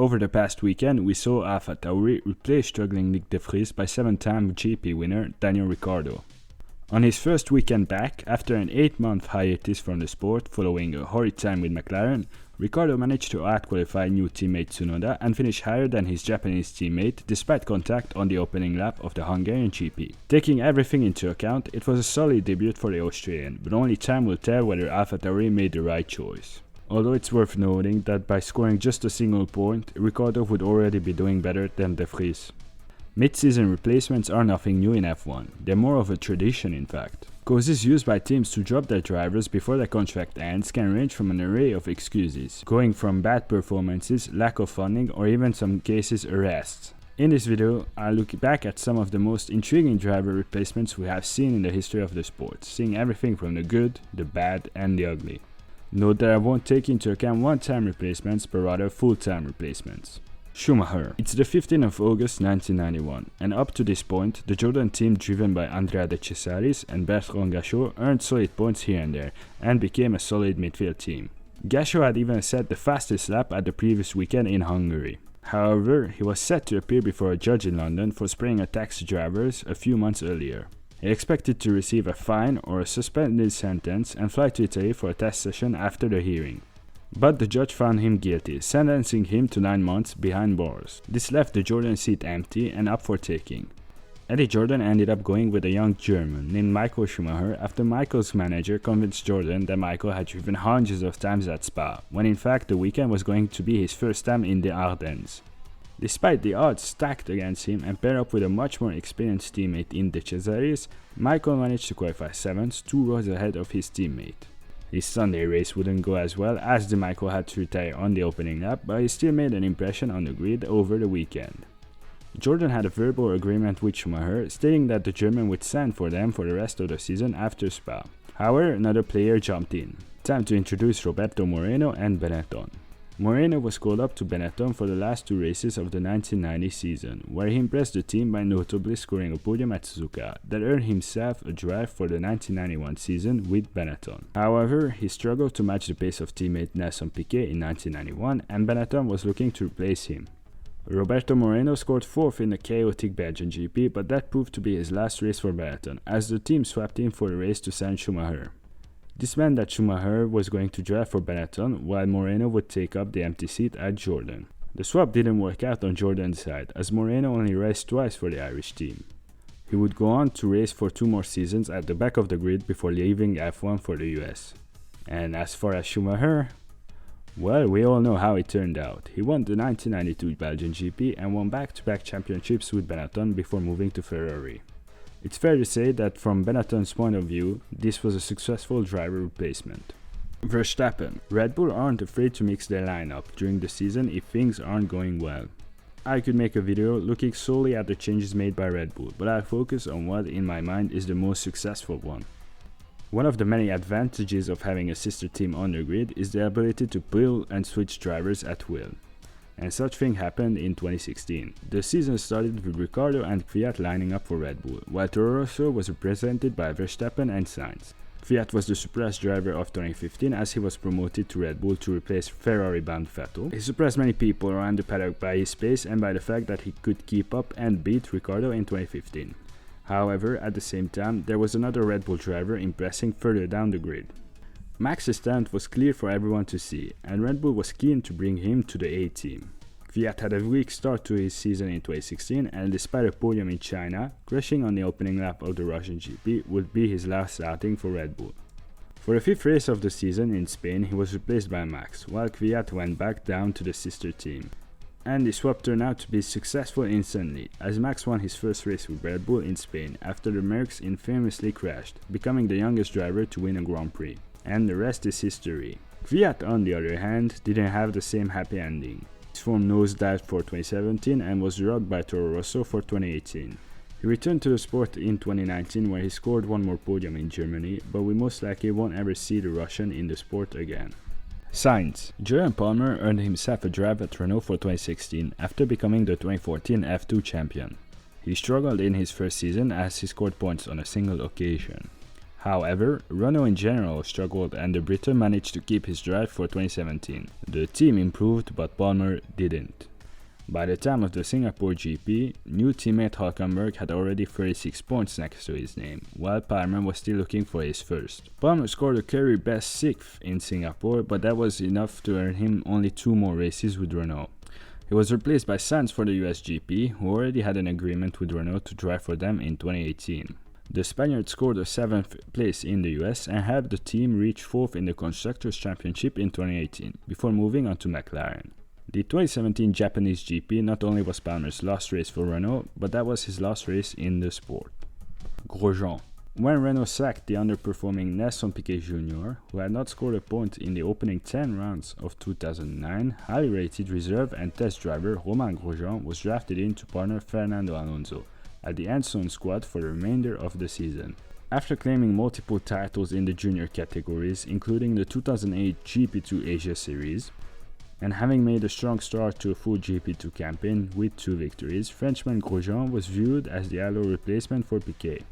Over the past weekend, we saw Alpha Tauri replace struggling Nick de Vries by 7-time GP winner Daniel Ricciardo. On his first weekend back, after an 8-month hiatus from the sport following a horrid time with McLaren, Ricciardo managed to out-qualify new teammate Tsunoda and finish higher than his Japanese teammate despite contact on the opening lap of the Hungarian GP. Taking everything into account, it was a solid debut for the Australian, but only time will tell whether Alpha Tauri made the right choice. Although it's worth noting that by scoring just a single point, Ricciardo would already be doing better than de Vries. Mid-season replacements are nothing new in F1, they're more of a tradition in fact. Causes used by teams to drop their drivers before their contract ends can range from an array of excuses, going from bad performances, lack of funding, or even some cases arrests. In this video, I'll look back at some of the most intriguing driver replacements we have seen in the history of the sport, seeing everything from the good, the bad, and the ugly. Note that I won't take into account one-time replacements, but rather full-time replacements. Schumacher. It's the 15th of August 1991, and up to this point, the Jordan team driven by Andrea De Cesaris and Bertrand Gachot earned solid points here and there, and became a solid midfield team. Gachot had even set the fastest lap at the previous weekend in Hungary. However, he was set to appear before a judge in London for spraying a taxi drivers a few months earlier. He expected to receive a fine or a suspended sentence and fly to Italy for a test session after the hearing. But the judge found him guilty, sentencing him to 9 months behind bars. This left the Jordan seat empty and up for taking. Eddie Jordan ended up going with a young German named Michael Schumacher after Michael's manager convinced Jordan that Michael had driven hundreds of times at Spa, when in fact the weekend was going to be his first time in the Ardennes. Despite the odds stacked against him and paired up with a much more experienced teammate in De Cesaris, Michael managed to qualify 7th, 2 rows ahead of his teammate. His Sunday race wouldn't go as well as the Michael had to retire on the opening lap, but he still made an impression on the grid over the weekend. Jordan had a verbal agreement with Schumacher, stating that the German would stand for them for the rest of the season after Spa. However, another player jumped in. Time to introduce Roberto Moreno and Benetton. Moreno was called up to Benetton for the last 2 races of the 1990 season, where he impressed the team by notably scoring a podium at Suzuka that earned himself a drive for the 1991 season with Benetton. However, he struggled to match the pace of teammate Nelson Piquet in 1991, and Benetton was looking to replace him. Roberto Moreno scored 4th in the chaotic Belgian GP, but that proved to be his last race for Benetton, as the team swapped him for the race to send Schumacher. This meant that Schumacher was going to drive for Benetton, while Moreno would take up the empty seat at Jordan. The swap didn't work out on Jordan's side, as Moreno only raced twice for the Irish team. He would go on to race for 2 more seasons at the back of the grid before leaving F1 for the US. And as far as Schumacher, well, we all know how it turned out. He won the 1992 Belgian GP and won back-to-back championships with Benetton before moving to Ferrari. It's fair to say that from Benetton's point of view, this was a successful driver replacement. Verstappen. Red Bull aren't afraid to mix their lineup during the season if things aren't going well. I could make a video looking solely at the changes made by Red Bull, but I'll focus on what in my mind is the most successful one. One of the many advantages of having a sister team on the grid is the ability to pull and switch drivers at will. And such thing happened in 2016. The season started with Ricciardo and Kvyat lining up for Red Bull, while Toro Rosso was represented by Verstappen and Sainz. Kvyat was the surprise driver of 2015 as he was promoted to Red Bull to replace Ferrari-bound Vettel. He surprised many people around the paddock by his pace and by the fact that he could keep up and beat Ricciardo in 2015. However, at the same time, there was another Red Bull driver impressing further down the grid. Max's talent was clear for everyone to see, and Red Bull was keen to bring him to the A team. Kvyat had a weak start to his season in 2016, and despite a podium in China, crashing on the opening lap of the Russian GP would be his last outing for Red Bull. For the 5th race of the season in Spain, he was replaced by Max, while Kvyat went back down to the sister team. And the swap turned out to be successful instantly, as Max won his first race with Red Bull in Spain after the Mercs infamously crashed, becoming the youngest driver to win a Grand Prix. And the rest is history. Kvyat, on the other hand, didn't have the same happy ending. His form nosedived for 2017 and was dropped by Toro Rosso for 2018. He returned to the sport in 2019 where he scored 1 more podium in Germany, but we most likely won't ever see the Russian in the sport again. Sainz. Jurgen Palmer earned himself a drive at Renault for 2016 after becoming the 2014 F2 champion. He struggled in his first season as he scored points on a single occasion. However, Renault in general struggled and the Briton managed to keep his drive for 2017. The team improved but Palmer didn't. By the time of the Singapore GP, new teammate Hülkenberg had already 36 points next to his name, while Palmer was still looking for his first. Palmer scored a career best 6th in Singapore, but that was enough to earn him only 2 more races with Renault. He was replaced by Sainz for the US GP, who already had an agreement with Renault to drive for them in 2018. The Spaniard scored a 7th place in the US and helped the team reach 4th in the Constructors' Championship in 2018, before moving on to McLaren. The 2017 Japanese GP not only was Palmer's last race for Renault, but that was his last race in the sport. Grosjean. When Renault sacked the underperforming Nelson Piquet Jr., who had not scored a point in the opening 10 rounds of 2009, highly rated reserve and test driver Romain Grosjean was drafted in to partner Fernando Alonso at the Endzone squad for the remainder of the season. After claiming multiple titles in the junior categories, including the 2008 GP2 Asia Series, and having made a strong start to a full GP2 campaign with 2 victories, Frenchman Grosjean was viewed as the ideal replacement for Piquet.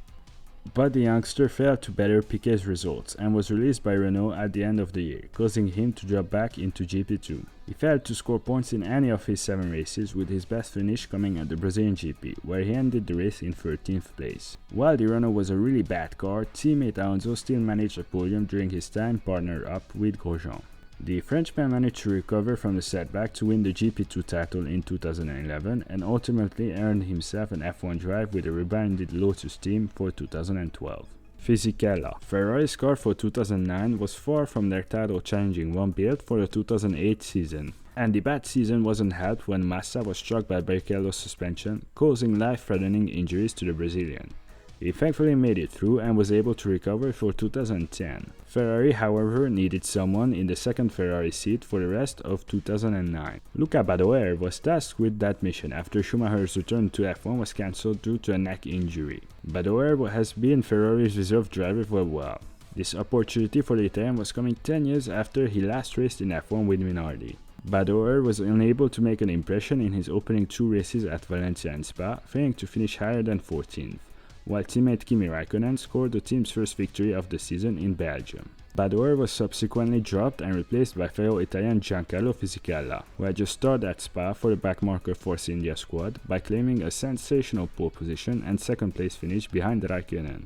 But the youngster failed to better Piquet's results and was released by Renault at the end of the year, causing him to drop back into GP2. He failed to score points in any of his 7 races, with his best finish coming at the Brazilian GP, where he ended the race in 13th place. While the Renault was a really bad car, teammate Alonso still managed a podium during his time partnered up with Grosjean. The Frenchman managed to recover from the setback to win the GP2 title in 2011 and ultimately earned himself an F1 drive with a rebranded Lotus team for 2012. Fisichella. Ferrari's car for 2009 was far from their title-challenging one build for the 2008 season, and the bad season wasn't helped when Massa was struck by Barrichello's suspension, causing life-threatening injuries to the Brazilian. He thankfully made it through and was able to recover for 2010. Ferrari, however, needed someone in the second Ferrari seat for the rest of 2009. Luca Badoer was tasked with that mission after Schumacher's return to F1 was cancelled due to a neck injury. Badoer has been Ferrari's reserve driver for a while. This opportunity for the Italian was coming 10 years after he last raced in F1 with Minardi. Badoer was unable to make an impression in his opening 2 races at Valencia and Spa, failing to finish higher than 14th. While teammate Kimi Raikkonen scored the team's first victory of the season in Belgium. Badoer was subsequently dropped and replaced by fellow Italian Giancarlo Fisichella, who had just started at Spa for the backmarker Force India squad by claiming a sensational pole position and second place finish behind Raikkonen.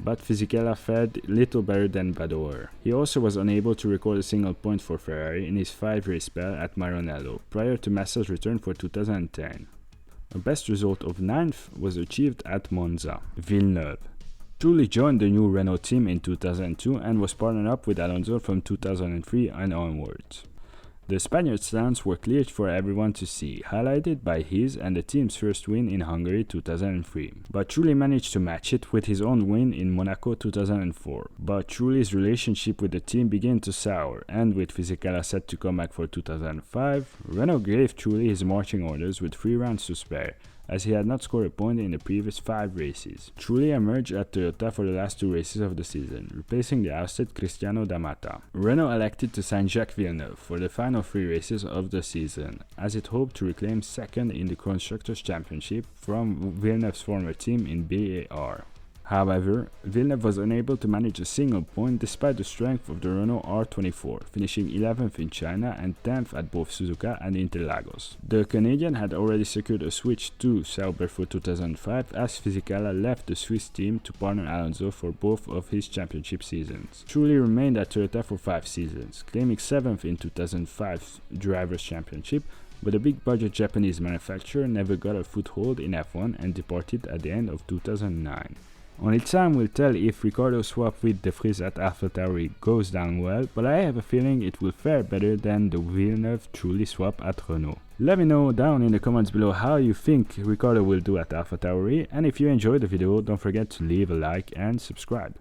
But Fisichella fared little better than Badoer. He also was unable to record a single point for Ferrari in his 5-race spell at Maranello prior to Massa's return for 2010. A best result of 9th was achieved at Monza. Villeneuve. Trulli joined the new Renault team in 2002 and was partnered up with Alonso from 2003 and onwards. The Spaniard's talents were clear for everyone to see, highlighted by his and the team's first win in Hungary 2003. But Trulli managed to match it with his own win in Monaco 2004. But Trulli's relationship with the team began to sour, and with Fisichella set to come back for 2005, Renault gave Trulli his marching orders with 3 rounds to spare, as he had not scored a point in the previous 5 races. Trulli emerged at Toyota for the last 2 races of the season, replacing the ousted Cristiano D'Amata. Renault elected to sign Jacques Villeneuve for the final 3 races of the season, as it hoped to reclaim second in the Constructors' Championship from Villeneuve's former team in BAR. However, Villeneuve was unable to manage a single point despite the strength of the Renault R24, finishing 11th in China and 10th at both Suzuka and Interlagos. The Canadian had already secured a switch to Sauber for 2005 as Fisichella left the Swiss team to partner Alonso for both of his championship seasons. Trulli remained at Toyota for 5 seasons, claiming 7th in 2005's Drivers' Championship, but a big-budget Japanese manufacturer never got a foothold in F1 and departed at the end of 2009. Only time will tell if Ricciardo's swap with Vries at Alpha Tauri goes down well, but I have a feeling it will fare better than the Villeneuve-Trulli swap at Renault. Let me know down in the comments below how you think Ricciardo will do at Alpha Tauri, and if you enjoyed the video, don't forget to leave a like and subscribe.